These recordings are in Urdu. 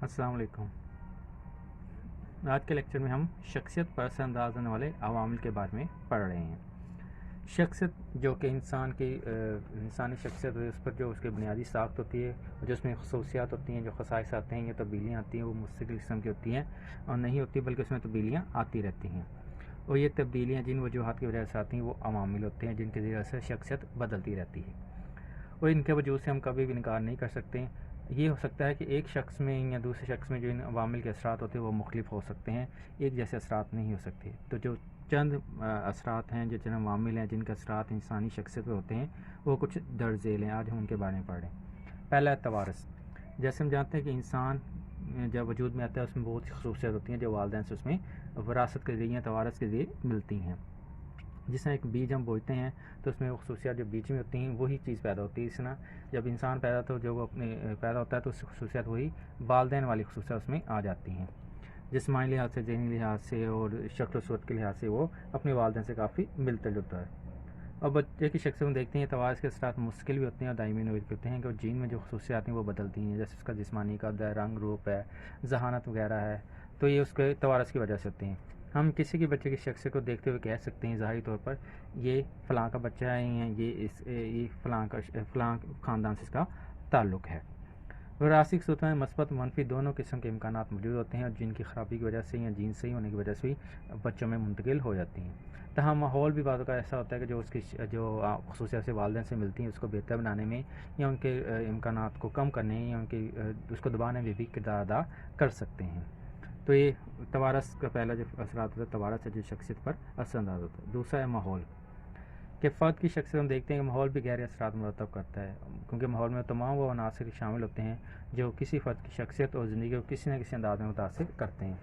السلام علیکم۔ آج کے لیکچر میں ہم شخصیت پر اثر انداز ہونے والے عوامل کے بارے میں پڑھ رہے ہیں۔ شخصیت جو کہ انسانی شخصیت ہے، اس پر جو اس کی بنیادی ساخت ہوتی ہے، جو اس میں خصوصیات ہوتی ہیں، جو خصائص آتے ہیں یا تبدیلیاں آتی ہیں، وہ مستقل قسم کی ہوتی ہیں اور نہیں ہوتی بلکہ اس میں تبدیلیاں آتی رہتی ہیں۔ اور یہ تبدیلیاں جن وجوہات کی وجہ سے آتی ہیں وہ عوامل ہوتے ہیں جن کے ذریعے سے شخصیت بدلتی رہتی ہے، اور ان کے وجود سے ہم کبھی بھی انکار نہیں کر سکتے۔ یہ ہو سکتا ہے کہ ایک شخص میں یا دوسرے شخص میں جو ان عوامل کے اثرات ہوتے ہیں وہ مختلف ہو سکتے ہیں، ایک جیسے اثرات نہیں ہو سکتے۔ تو جو چند اثرات ہیں، جو چند عوامل ہیں جن کے اثرات انسانی شخصیت پر ہوتے ہیں، وہ کچھ درج ذیل ہیں۔ آج ہم ان کے بارے میں پڑھ رہے ہیں۔ پہلا ہے توارث۔ جیسے ہم جانتے ہیں کہ انسان جب وجود میں آتا ہے اس میں بہت سی خصوصیات ہوتی ہیں جو والدین سے اس میں وراثت کے ذریعے توارث کے ذریعے ملتی ہیں۔ جس طرح ایک بیج ہم بوتے ہیں تو اس میں وہ خصوصیات جو بیج میں ہوتی ہیں وہی چیز پیدا ہوتی ہے۔ اس طرح جب انسان پیدا ہوتا ہے تو اس کی خصوصیات وہی والدین والی خصوصیات اس میں آ جاتی ہیں۔ جسمانی لحاظ سے، ذہنی لحاظ سے اور شکل و صورت کے لحاظ سے وہ اپنے والدین سے کافی ملتا جلتا ہے۔ اور بچے کی شخصیت میں دیکھتے ہیں توارث کے اثرات مستقل بھی ہوتے ہیں اور دائمی نوعیت کے ہوتے ہیں، کہ جین میں جو خصوصیات ہیں وہ بدلتی ہیں، جیسے اس کا جسمانی قد ہے، رنگ روپ ہے، ذہانت وغیرہ ہے، تو یہ اس کے توارث کی وجہ سے ہوتے ہیں۔ ہم کسی کی بچے کی شخصیت کو دیکھتے ہوئے کہہ سکتے ہیں ظاہری طور پر یہ فلاں کا بچہ ہے، یہ فلاں خاندان سے اس کا تعلق ہے۔ وراثی صورت میں مثبت منفی دونوں قسم کے امکانات موجود ہوتے ہیں اور جن کی خرابی کی وجہ سے یا جین صحیح ہونے کی وجہ سے بھی بچوں میں منتقل ہو جاتی ہیں۔ تاہم ماحول بھی بعض اوقات ایسا ہوتا ہے کہ جو اس کی جو خصوصیات سے والدین سے ملتی ہیں اس کو بہتر بنانے میں یا ان کے امکانات کو کم کرنے یا اس کو دبانے میں بھی کردار ادا کر سکتے ہیں۔ تو یہ توارث کا پہلا جو اثرات ہوتا ہے، توارث ہے جو شخصیت پر اثر انداز ہوتا ہے۔ دوسرا ہے ماحول، کہ فرد کی شخصیت ہم دیکھتے ہیں کہ ماحول بھی گہرے اثرات مرتب کرتا ہے، کیونکہ ماحول میں تمام وہ عناصر شامل ہوتے ہیں جو کسی فرد کی شخصیت اور زندگی کو کسی نہ کسی انداز میں متاثر کرتے ہیں۔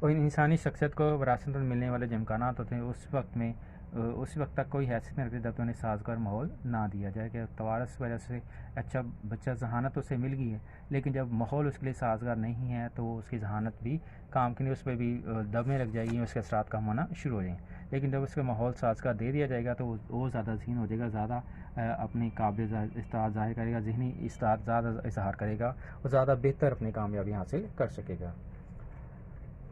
اور انسانی شخصیت کو وراثت میں ملنے والے جو امکانات ہوتے ہیں اس وقت تک کوئی حیثیت نہیں رکھتی جب تک انہیں سازگار ماحول نہ دیا جائے، کہ توارث کی وجہ سے اچھا بچہ ذہانت اسے مل گئی ہے، لیکن جب ماحول اس کے لیے سازگار نہیں ہے تو اس کی ذہانت بھی کام کی نہیں، اس پہ بھی دبنے لگ جائے گی، اس کے اثرات کم ہونا شروع ہو جائیں گے۔ لیکن جب اس کو ماحول سازگار دے دیا جائے گا تو وہ زیادہ ذہین ہو جائے گا، زیادہ اپنی قابل استعداد ظاہر کرے گا، ذہنی استعداد زیادہ اظہار کرے گا اور زیادہ بہتر اپنی کامیابی حاصل کر سکے گا۔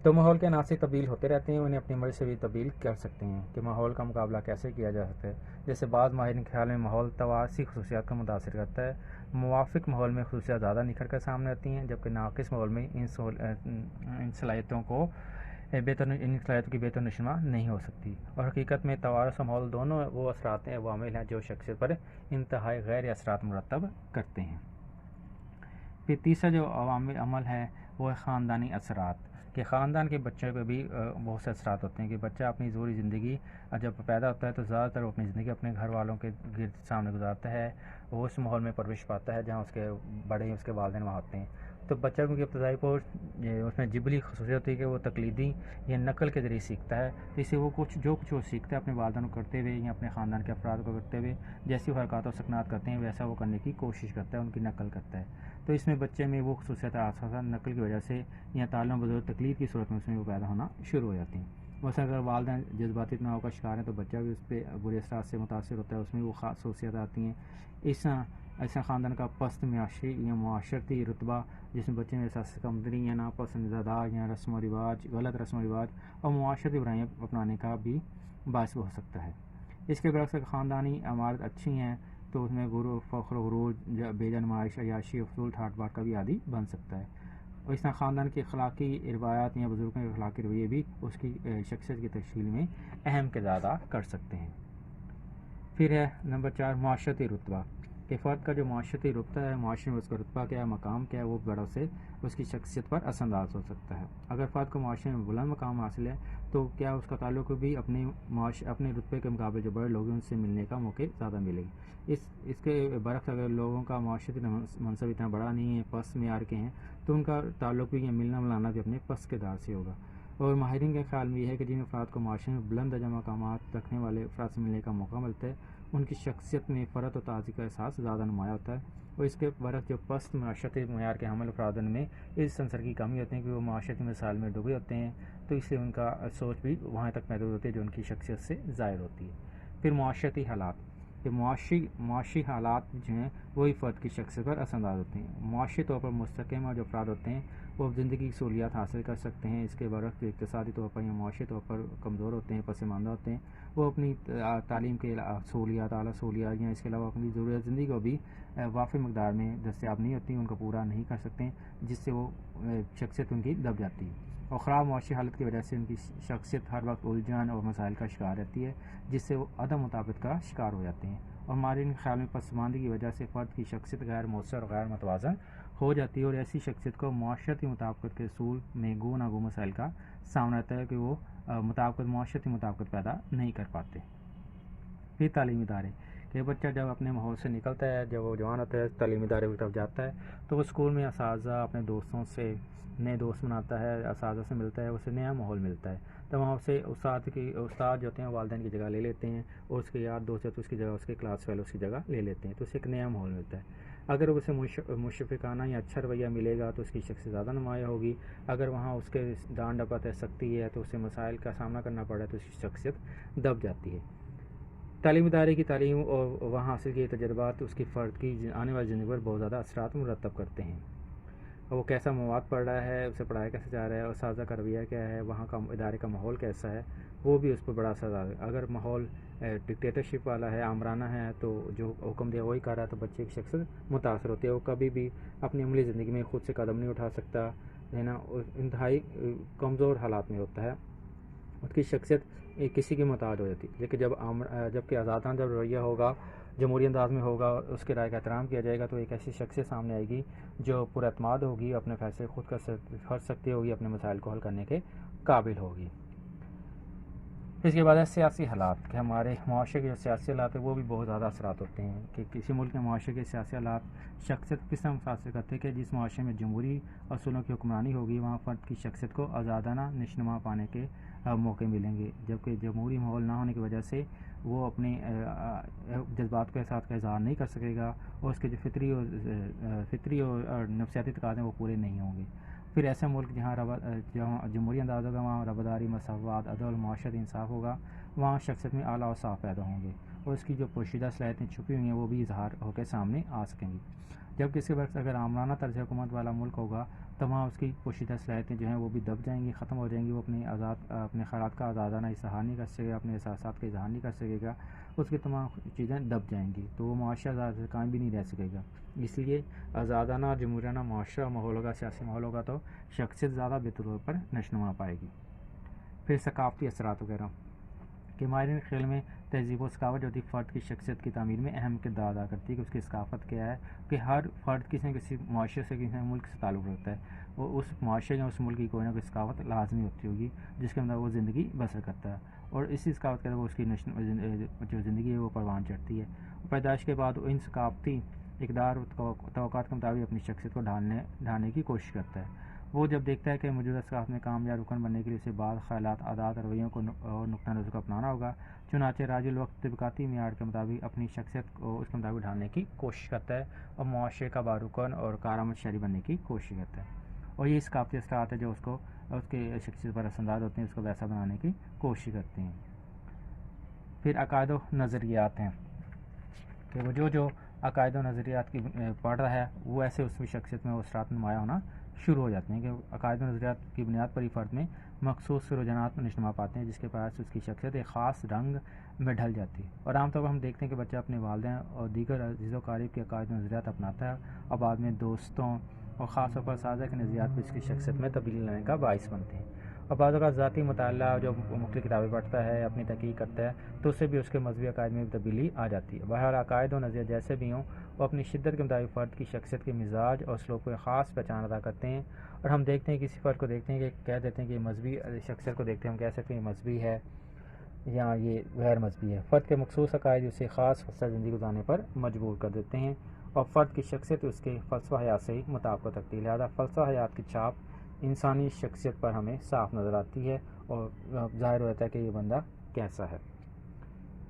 تو ماحول کے عناصر تبدیل ہوتے رہتے ہیں، انہیں اپنی مرضی سے بھی تبدیل کر سکتے ہیں۔ کہ ماحول کا مقابلہ کیسے کیا جا سکتا ہے، جیسے بعض ماہرین کے خیال میں ماحول توارثی خصوصیات کو متاثر کرتا ہے۔ موافق ماحول میں خصوصیات زیادہ نکھر کر سامنے آتی ہیں، جبکہ ناقص ماحول میں ان صلاحیتوں کی بہتر نشما نہیں ہو سکتی۔ اور حقیقت میں توارث اور ماحول دونوں وہ اثرات ہیں، عوامل ہیں جو شخصیت پر انتہائی غیر اثرات مرتب کرتے ہیں۔ پھر تیسرا جو عمل ہے وہ ہے خاندانی اثرات، کہ خاندان کے بچے پہ بھی بہت سے اثرات ہوتے ہیں۔ کہ بچہ اپنی ضروری زندگی جب پیدا ہوتا ہے تو زیادہ تر وہ اپنی زندگی اپنے گھر والوں کے گرد سامنے گزارتا ہے، وہ اس ماحول میں پرورش پاتا ہے جہاں اس کے بڑے اس کے والدین وہاں ہوتے ہیں۔ تو بچہ کی ابتدائی پوش اس میں جبلی خصوصیت ہوتی ہے کہ وہ تقلیدی یا نقل کے ذریعے سیکھتا ہے، اس سے وہ جو کچھ وہ سیکھتا ہے اپنے والدین کو کرتے ہوئے یا اپنے خاندان کے افراد کو کرتے ہوئے، جیسی حرکات و سکنات کرتے ہیں ویسا وہ کرنے کی کوشش کرتا ہے، ان کی نقل کرتا ہے۔ تو اس میں بچے میں وہ خصوصیات آسان نقل کی وجہ سے یا تعلم بدول تقلید کی صورت میں اس میں وہ پیدا ہونا شروع ہو جاتی ہیں۔ ویسے اگر والدین جذباتی تناؤ کا شکار ہیں تو بچہ بھی اس پہ برے اثرات سے متاثر ہوتا ہے، اس میں وہ خاص خصوصیات آتی ہیں۔ ایسا خاندان کا پست معاشی یا معاشرتی رتبہ جس میں بچے میں احساس کمتری یا ناپسندیدہ یا رسم و رواج، غلط رسم و رواج اور معاشرتی برائیاں اپنانے کا بھی باعث ہو سکتا ہے۔ اس کے برعکس خاندانی عمارت اچھی ہیں تو اس میں فخر و غرور، بے جا نمائش، عیاشی، فضول ٹھاٹ باٹ کا بھی عادی بن سکتا ہے۔ اور اس طرح خاندان کی اخلاقی روایات یا بزرگوں کے اخلاقی رویے بھی اس کی شخصیت کی تشکیل میں اہم کردار ادا کر سکتے ہیں۔ پھر ہے نمبر 4 معاشرتی رتبہ، کہ فرد کا جو معاشرتی رتبہ ہے، معاشرے میں اس کا رتبہ کیا ہے، مقام کیا ہے، وہ بڑا سے اس کی شخصیت پر اثر انداز ہو سکتا ہے۔ اگر فرد کو معاشرے میں بلند مقام حاصل ہے تو کیا اس کا تعلق بھی اپنے رتبے کے مقابلے جو بڑے لوگ ہیں ان سے ملنے کا موقع زیادہ ملے گی۔ اس کے برعکس اگر لوگوں کا معاشرتی منصب اتنا بڑا نہیں ہے، پس معیار کے ہیں، تو ان کا تعلق بھی یا ملنا ملانا بھی اپنے پس کردار سے ہوگا۔ اور ماہرین کے خیال میں یہ ہے کہ جن افراد کو معاشرے میں بلند درجہ مقامات رکھنے والے افراد سے ملنے کا موقع ملتا ہے ان کی شخصیت میں فرحت و تازگی کا احساس زیادہ نمایاں ہوتا ہے۔ اور اس کے برعکس جو پست معاشرتی معیار کے حامل افراد میں اس عنصر کی کمی ہوتی ہے کہ وہ معاشرتی مسائل میں ڈوبے ہوتے ہیں، تو اس سے ان کا سوچ بھی وہاں تک محدود ہوتی ہے جو ان کی شخصیت سے ظاہر ہوتی ہے۔ پھر معاشرتی حالات، کہ معاشی حالات جو ہیں وہی فرد کی شخصیت پر اثر انداز ہوتے ہیں۔ معاشی طور پر مستحکم اور جو افراد ہوتے ہیں وہ زندگی کی سہولیات حاصل کر سکتے ہیں، اس کے برعکس جو اقتصادی طور پر یا معاشی طور پر کمزور ہوتے ہیں، پسماندہ ہوتے ہیں، وہ اپنی تعلیم کے سہولیات، اعلیٰ سہولیات یا اس کے علاوہ اپنی ضرورت زندگی کو بھی وافر مقدار میں دستیاب نہیں ہوتی، ان کو پورا نہیں کر سکتے، جس سے وہ شخصیت ان کی دب جاتی ہے، اور خراب معاشی حالت کی وجہ سے ان کی شخصیت ہر وقت الجھن اور مسائل کا شکار رہتی ہے، جس سے وہ عدم مطابقت کا شکار ہو جاتے ہیں، اور ماہرین خیال میں پسماندگی کی وجہ سے فرد کی شخصیت غیر مؤثر اور غیر متوازن ہو جاتی ہے، اور ایسی شخصیت کو معاشرتی مطابقت کے اصول میں گو نہ گو مسائل کا سامنا رہتا ہے کہ وہ معاشرتی مطابقت پیدا نہیں کر پاتے۔ پھر تعلیمی ادارے کہ بچہ جب اپنے ماحول سے نکلتا ہے، جب وہ جوان ہوتا ہے، تعلیمی ادارے کی طرف جاتا ہے، تو وہ اسکول میں اساتذہ اپنے دوستوں سے نئے دوست بناتا ہے، اساتذہ سے ملتا ہے، اسے نیا ماحول ملتا ہے، تو وہاں سے استاد جو ہوتے ہیں والدین کی جگہ لے لیتے ہیں، اور اس کے یار دوست اس کی جگہ، اس کے کلاس فیلوز کی جگہ لے لیتے ہیں، تو اسے ایک نیا ماحول ملتا ہے۔ اگر اسے مشفقانہ یا اچھا رویہ ملے گا تو اس کی شخصیت زیادہ نمایاں ہوگی، اگر وہاں اس کے ڈانٹ ڈپٹ ہے، سختی ہے، تو اسے مسائل کا سامنا کرنا پڑا تو اس کی شخصیت دب جاتی ہے۔ تعلیمی ادارے کی تعلیم اور وہاں حاصل کیے تجربات اس کی فرد کی آنے والی زندگی پر بہت زیادہ اثرات مرتب کرتے ہیں، اور وہ کیسا مواد پڑھ رہا ہے، اسے پڑھایا کیسے جا رہا ہے، اور اساتذہ کا رویہ کیا ہے، وہاں کا ادارے کا ماحول کیسا ہے، وہ بھی اس پر بڑا اثر ڈالتا ہے۔ اگر ماحول ڈکٹیٹرشپ والا ہے، آمرانہ ہے، تو جو حکم دیا وہی کر رہا ہے، تو بچے کی شخصیت متاثر ہوتی ہے، وہ کبھی بھی اپنی عملی زندگی میں خود سے قدم نہیں اٹھا سکتا ہے نا، انتہائی کمزور حالات میں ہوتا ہے، اس کی شخصیت کسی کی محتاج ہو جاتی ہے۔ لیکن جبکہ آزادانہ جب رویہ ہوگا، جمہوری انداز میں ہوگا، اس کے رائے کا احترام کیا جائے گا، تو ایک ایسی شخصیت سامنے آئے گی جو پر اعتماد ہوگی، اپنے فیصلے خود کر سکتی ہوگی، اپنے مسائل کو حل کرنے کے قابل ہوگی۔ اس کے بعد ہے سیاسی حالات کہ ہمارے معاشرے کے جو سیاسی حالات ہیں وہ بھی بہت زیادہ اثرات ہوتے ہیں، کہ کسی ملک کے معاشرے کے سیاسی حالات شخصیت کس طرح متاثر کرتے ہیں، کہ جس معاشرے میں جمہوری اصولوں کی حکمرانی ہوگی وہاں فرد کی شخصیت کو آزادانہ نشوونما پانے کے موقع ملیں گے، جبکہ جمہوری ماحول نہ ہونے کی وجہ سے وہ اپنے جذبات کے ساتھ کا اظہار نہیں کر سکے گا، اور اس کے جو فطری اور نفسیاتی تقاضے ہیں وہ پورے نہیں ہوں گے۔ پھر ایسا ملک جہاں جمہوری انداز ہوگا، وہاں رواداری، مساوات، عدل، معاشرتی انصاف ہوگا، وہاں شخصیت میں اعلیٰ اوصاف پیدا ہوں گے، اور اس کی جو پوشیدہ صلاحیتیں چھپی ہوئی ہیں وہ بھی اظہار ہو کے سامنے آ سکیں گی۔ جبکہ اس کے برعکس اگر آمرانہ طرز حکومت والا ملک ہوگا تو وہاں اس کی پوشیدہ صلاحیتیں جو ہیں وہ بھی دب جائیں گی، ختم ہو جائیں گی، وہ اپنے خیالات کا آزادانہ اظہار نہیں کر سکے گا، اپنے احساسات کا اظہار نہیں کر سکے گا، اس کی تمام چیزیں دب جائیں گی، تو وہ معاشرہ آزاد سے قائم بھی نہیں رہ سکے گا۔ اس لیے آزادانہ جمہوریانہ معاشرہ ماحول ہوگا، سیاسی ماحول ہوگا تو شخصیت زیادہ بہتر طور پر نشوونما پائے گی۔ پھر ثقافتی اثرات وغیرہ کہ ماہرین خیال میں تہذیب و ثقافت جو ہوتی ہے فرد کی شخصیت کی تعمیر میں اہم کردار ادا کرتی ہے، کہ اس کی ثقافت کیا ہے، کہ ہر فرد کسی نہ کسی معاشرے سے، کسی ملک سے تعلق رکھتا ہے، وہ اس معاشرے یا اس ملک کی کوئی نہ کوئی ثقافت لازمی ہوتی ہوگی جس کے اندر وہ زندگی بسر کرتا ہے، اور اسی ثقافت کے اندر وہ اس کی جو زندگی ہے وہ پروان چڑھتی ہے، اور پیدائش کے بعد وہ ان ثقافتی اقدار و توقعات کے مطابق اپنی شخصیت کو ڈھالنے کی کوشش کرتا ہے۔ وہ جب دیکھتا ہے کہ موجودہ ثقافت میں کامیاب رکن بننے کے لیے اسے بعض خیالات، عادات، رویوں کو اور نقطہ نظر کو اپنانا ہوگا، چنانچہ راج الوقت طبقاتی معیار کے مطابق اپنی شخصیت کو اس کے مطابق ڈھالنے کی کوشش کرتا ہے، اور معاشرے کا بارکن اور کارآمد شہری بننے کی کوشش کرتا ہے، اور یہ ثقافتی اثرات ہے جو اس کے شخصیت پر اثر انداز ہوتے ہیں، اس کو ویسا بنانے کی کوشش کرتے ہیں۔ پھر عقائد و نظریات ہیں کہ وہ جو عقائد و نظریات کی پڑھ رہا ہے وہ ایسے اس کی شخصیت میں وہ اثرات نمایاں ہونا شروع ہو جاتے ہیں، کہ عقائد و نظریات کی بنیاد پر ہی فرد میں مخصوص رجحانات نشوونما پاتے ہیں، جس کے باعث اس کی شخصیت ایک خاص رنگ میں ڈھل جاتی ہے، اور عام طور پر ہم دیکھتے ہیں کہ بچہ اپنے والدین اور دیگر عزیز و اقارب کے عقائد و نظریات اپناتا ہے، اور بعد میں دوستوں اور خاص طور پر اساتذہ کے نظریات بھی اس کی شخصیت میں تبدیلی لانے کا باعث بنتے ہیں، اور بعض اوقات ذاتی مطالعہ جو مختلف کتابیں پڑھتا ہے، اپنی تحقیق کرتا ہے، تو اس سے بھی اس کے مذہبی عقائد میں تبدیلی آ جاتی ہے۔ بہرحال عقائد و نظریات جیسے بھی ہوں وہ اپنی شدت کے مطابق فرد کی شخصیت کے مزاج اور سلوک کو خاص پہچان ادا کرتے ہیں، اور ہم دیکھتے ہیں کسی فرد کو دیکھتے ہیں کہ کہہ دیتے ہیں کہ یہ مذہبی شخصیت کو دیکھتے ہیں ہم کہہ سکتے ہیں یہ مذہبی ہے یا یہ غیر مذہبی ہے۔ فرد کے مخصوص عقائد اسے خاص فلسفہ زندگی گزارنے پر مجبور کر دیتے ہیں، اور فرد کی شخصیت اس کے فلسفہ حیات سے ہی مطابقت رکھتی ہے، لہذا فلسفہ حیات کی چھاپ انسانی شخصیت پر ہمیں صاف نظر آتی ہے، اور ظاہر ہو جاتا ہے کہ یہ بندہ کیسا ہے۔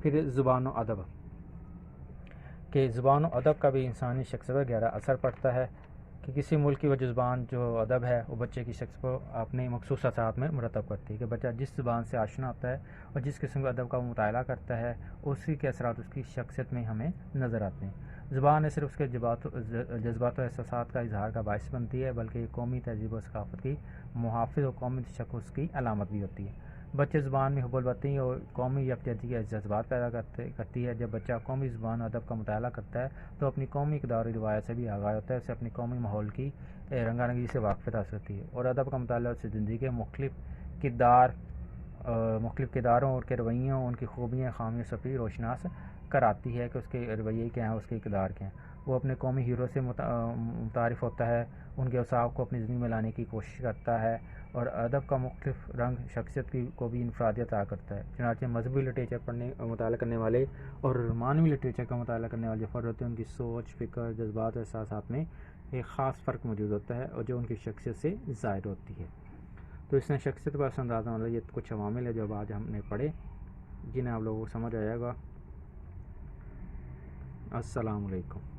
پھر زبان و ادب کہ زبان و ادب کا بھی انسانی شخصیت پر گہرا اثر پڑتا ہے، کہ کسی ملک کی وہ زبان جو ادب ہے وہ بچے کی شخص کو اپنے مخصوص اثرات میں مرتب کرتی ہے، کہ بچہ جس زبان سے آشنا ہوتا ہے اور جس قسم کے ادب کا وہ مطالعہ کرتا ہے اسی کے اثرات اس کی شخصیت میں ہمیں نظر آتے ہیں۔ زبان نہ صرف اس کے جذبات و احساسات کا اظہار کا باعث بنتی ہے بلکہ یہ قومی تہذیب و ثقافت کی محافظ اور قومی تشخص کی علامت بھی ہوتی ہے۔ بچے زبان میں حب الوطنی اور قومی یکجہتی کے جذبات پیدا کرتی ہے۔ جب بچہ قومی زبان و ادب کا مطالعہ کرتا ہے تو اپنی قومی اقدار و روایت سے بھی آگاہ ہوتا ہے، اسے اپنی قومی ماحول کی رنگا رنگی سے واقفیت حاصل ہوتی ہے، اور ادب کا مطالعہ اس سے زندگی کے مختلف کرداروں اور کے رویوں، ان کی خوبیاں خامیوں سے بھی روشناس کراتی ہے کہ اس کے رویے کیا ہیں، اس کے کردار کیا ہیں۔ وہ اپنے قومی ہیرو سے متعارف ہوتا ہے، ان کے اوصاف کو اپنی زندگی میں لانے کی کوشش کرتا ہے، اور ادب کا مختلف رنگ شخصیت کو بھی انفرادیت عطا کرتا ہے۔ چنانچہ مذہبی لٹریچر مطالعہ کرنے والے اور رومانوی لٹریچر کا مطالعہ کرنے والے جو فرد ہوتے ہیں ان کی سوچ، فکر، جذبات اور احساسات میں ایک خاص فرق موجود ہوتا ہے اور جو ان کی شخصیت سے ظاہر ہوتی ہے۔ تو اس نے شخصیت پر اثر انداز ہونے والے یہ کچھ عوامل ہیں جو آج ہم نے پڑھے، جنہیں آپ لوگوں کو سمجھ آئے گا۔ السلام علیکم۔